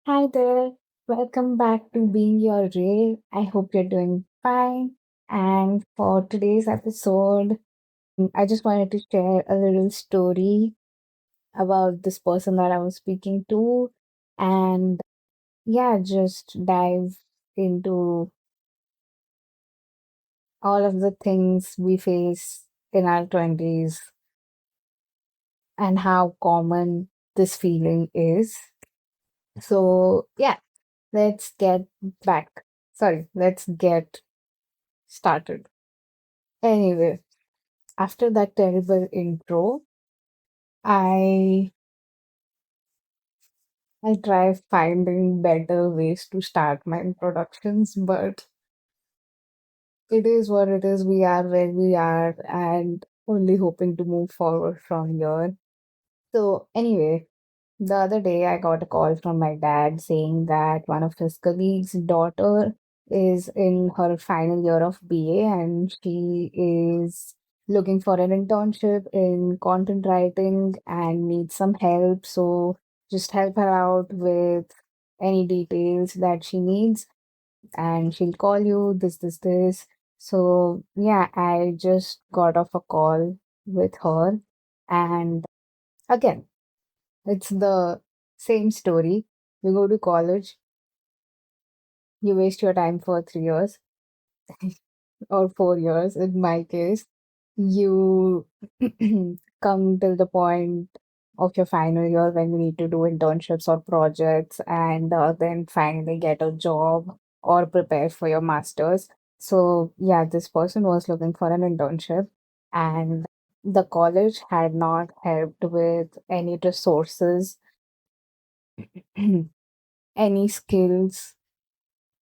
Hi there. Welcome back to Being Your Real. I hope you're doing fine. And for today's episode, I just wanted to share a little story about this person that I was speaking to. And yeah, just dive into all of the things we face in our 20s and how common this feeling is. So, yeah, let's get back. Sorry, let's get started. Anyway, after that terrible intro, I I try finding better ways to start my introductions, but it is what it is. We are where we are, and only hoping to move forward from here. So anyway, the other day I got a call from my dad saying that one of his colleagues' daughter is in her final year of BA and she is looking for an internship in content writing and needs some help. So just help her out with any details that she needs and she'll call you this. So yeah, I just got off a call with her and again it's the same story. You go to college, you waste your time for 3 years or 4 years in my case. You come till the point of your final year when you need to do internships or projects and then finally get a job or prepare for your master's. So, yeah, this person was looking for an internship and the college had not helped with any resources any skills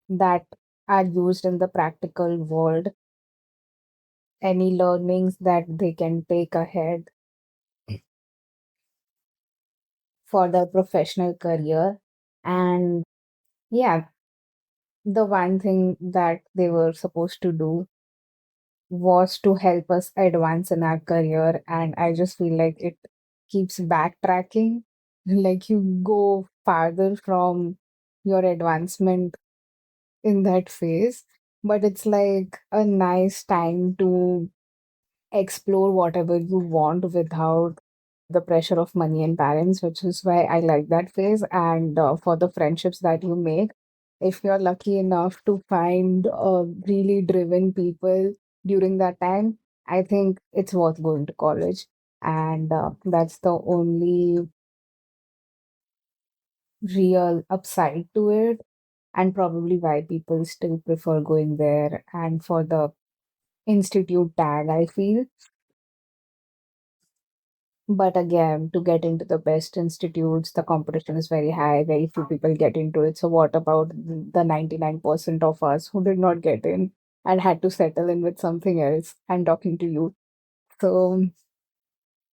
that are used in the practical world, any learnings that they can take ahead for their professional career. And yeah, the one thing that they were supposed to do was to help us advance in our career. And I just feel like it keeps backtracking, like you go farther from your advancement in that phase. But it's like a nice time to explore whatever you want without the pressure of money and parents, which is why I like that phase. And for the friendships that you make, if you're lucky enough to find really driven people during that time, I think it's worth going to college. And that's the only real upside to it, and probably why people still prefer going there. And for the institute tag, I feel. But again, to get into the best institutes, the competition is very high. Very few people get into it. So, what about the 99% of us who did not get in and had to settle in with something else? I'm talking to you. So,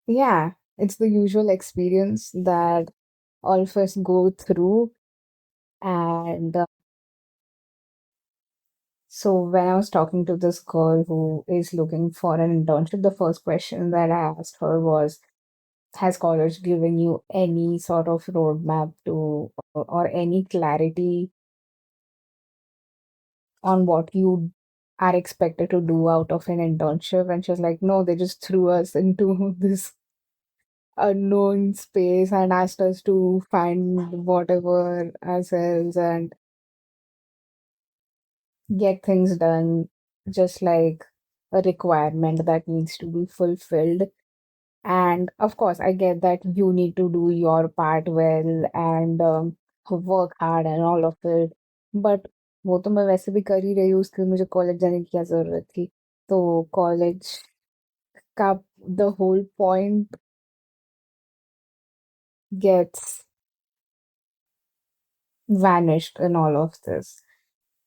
yeah, it's the usual experience that all of us go through. And so, when I was talking to this girl who is looking for an internship, the first question that I asked her was, has college given you any sort of roadmap to or any clarity on what you are expected to do out of an internship? And she was like, no, they just threw us into this unknown space and asked us to find whatever ourselves and get things done, just like a requirement that needs to be fulfilled. And of course, I get that you need to do your part well and work hard and all of it. But वो तो मैं वैसे भी कर ही रही हूँ उसके लिए मुझे कॉलेज जाने की क्या जरूरत थी तो कॉलेज का the whole point gets vanished in all of this.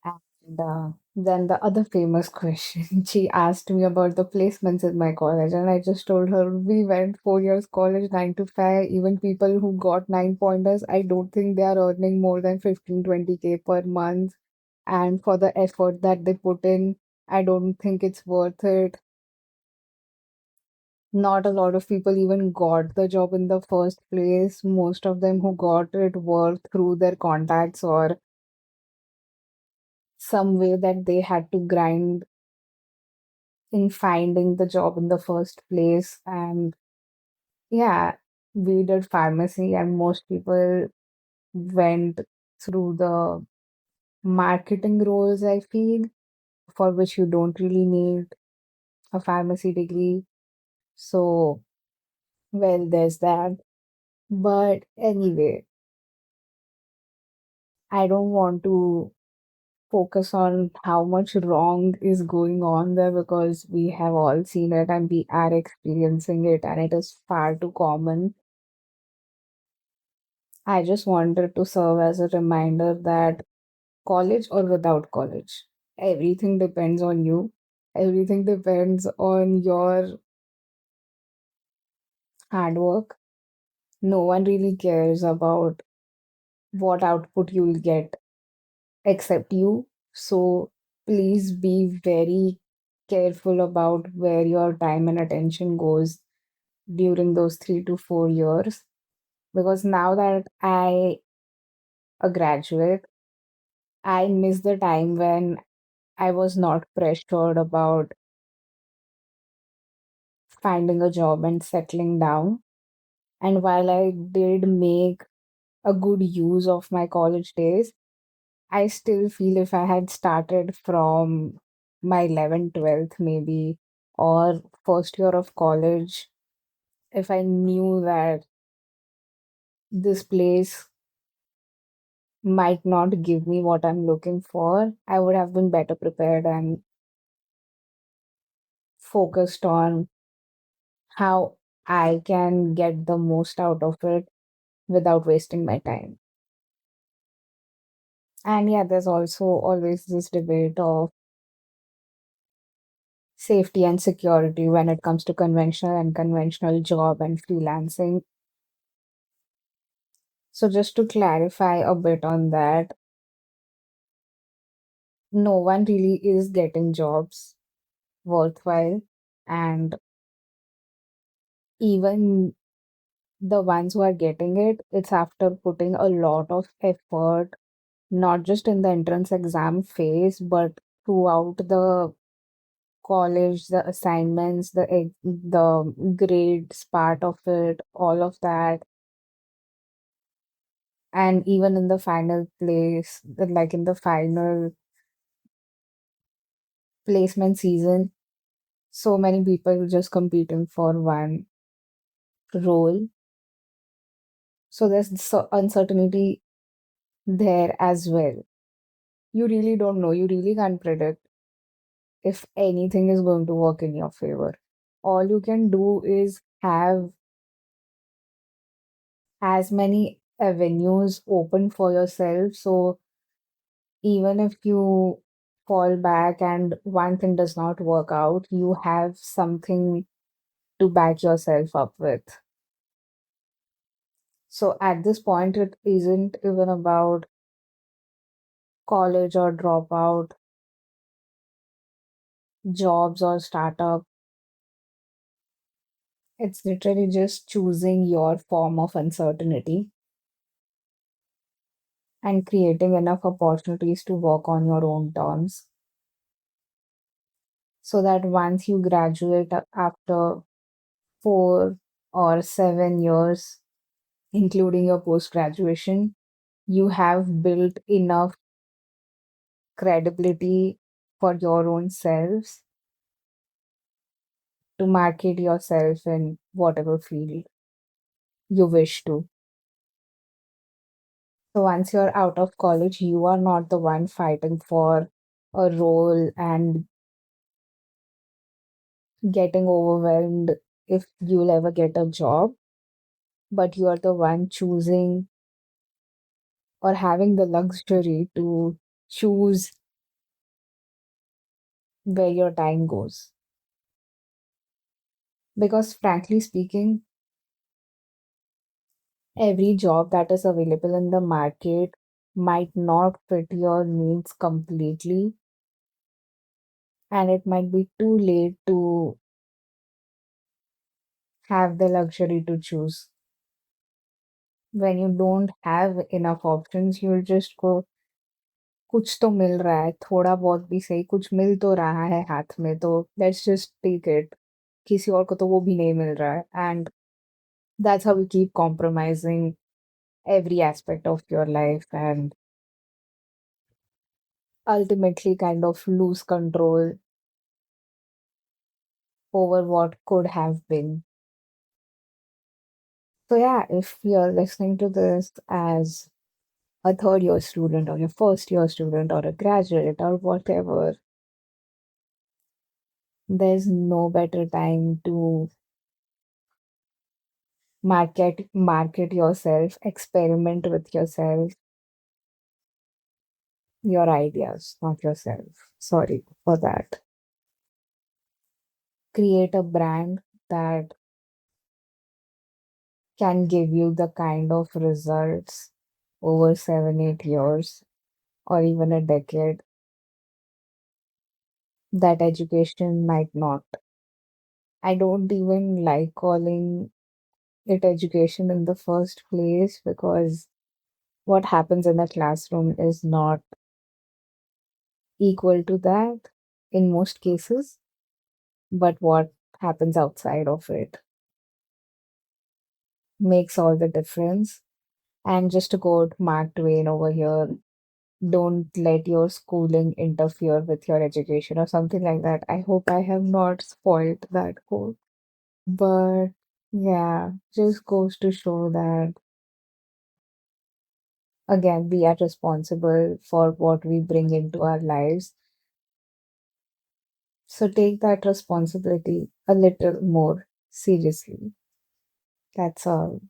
And then the other famous question, she asked me about the placements in my college, and I just told her we went 4 years college, 9 to 5. Even people who got 9 pointers, I don't think they are earning more than 15-20K per month. And for the effort that they put in, I don't think it's worth it. Not a lot of people even got the job in the first place. Most of them who got it were through their contacts or some way that they had to grind in finding the job in the first place. And yeah, we did pharmacy, and most people went through the marketing roles, I feel, for which you don't really need a pharmacy degree. So, well, there's that. But anyway, I don't want to focus on how much wrong is going on there because we have all seen it and we are experiencing it, and it is far too common. I just wanted to serve as a reminder that college or without college, everything depends on you. Everything depends on your hard work. No one really cares about what output you'll get except you. So please be very careful about where your time and attention goes during those 3 to 4 years. Because now that a graduate, I miss the time when I was not pressured about finding a job and settling down. And while I did make a good use of my college days, I still feel if I had started from my 11th, 12th, maybe, or first year of college, if I knew that this place might not give me what I'm looking for, I would have been better prepared and focused on how I can get the most out of it without wasting my time. And yeah, there's also always this debate of safety and security when it comes to conventional and conventional job and freelancing. So just to clarify a bit on that, no one really is getting jobs worthwhile. And even the ones who are getting it, it's after putting a lot of effort, not just in the entrance exam phase, but throughout the college, the assignments, the grades part of it, all of that. And even in the final place, like in the final placement season, so many people just competing for one role. So there's so uncertainty there as well. You really don't know. You really can't predict if anything is going to work in your favor. All you can do is have as many avenues open for yourself. So even if you fall back and one thing does not work out, you have something to back yourself up with. So at this point, it isn't even about college or dropout, jobs or startup. It's literally just choosing your form of uncertainty and creating enough opportunities to work on your own terms so that once you graduate after 4 or 7 years, including your post graduation, you have built enough credibility for your own selves to market yourself in whatever field you wish to. So once you're out of college, you are not the one fighting for a role and getting overwhelmed if you'll ever get a job, but you are the one choosing or having the luxury to choose where your time goes. Because frankly speaking, every job that is available in the market might not fit your needs completely, and it might be too late to have the luxury to choose. When you don't have enough options, you'll just go, कुछ तो मिल रहा है, थोड़ा बहुत भी सही, कुछ मिल तो रहा है हाथ में, तो लेट्स जस्ट टेक इट। किसी और को तो वो भी नहीं मिल रहा है, and that's how we keep compromising every aspect of your life and ultimately kind of lose control over what could have been. So, yeah, if you're listening to this as a third year student or a first year student or a graduate or whatever, there's no better time to market yourself, experiment with yourself, your ideas, not yourself. Sorry for that. Create a brand that can give you the kind of results over 7, 8 years or even a decade that education might not. I don't even like calling it education in the first place because what happens in a classroom is not equal to that in most cases, but what happens outside of it makes all the difference. And just to quote Mark Twain over here, don't let your schooling interfere with your education or something like that. I hope I have not spoiled that quote. But yeah, just goes to show that again, we are responsible for what we bring into our lives. So take that responsibility a little more seriously. That's all.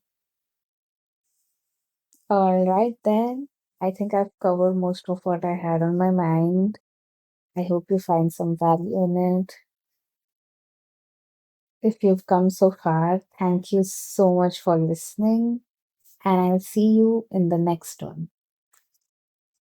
All right, then. I think I've covered most of what I had on my mind. I hope you find some value in it. If you've come so far, thank you so much for listening, and I'll see you in the next one.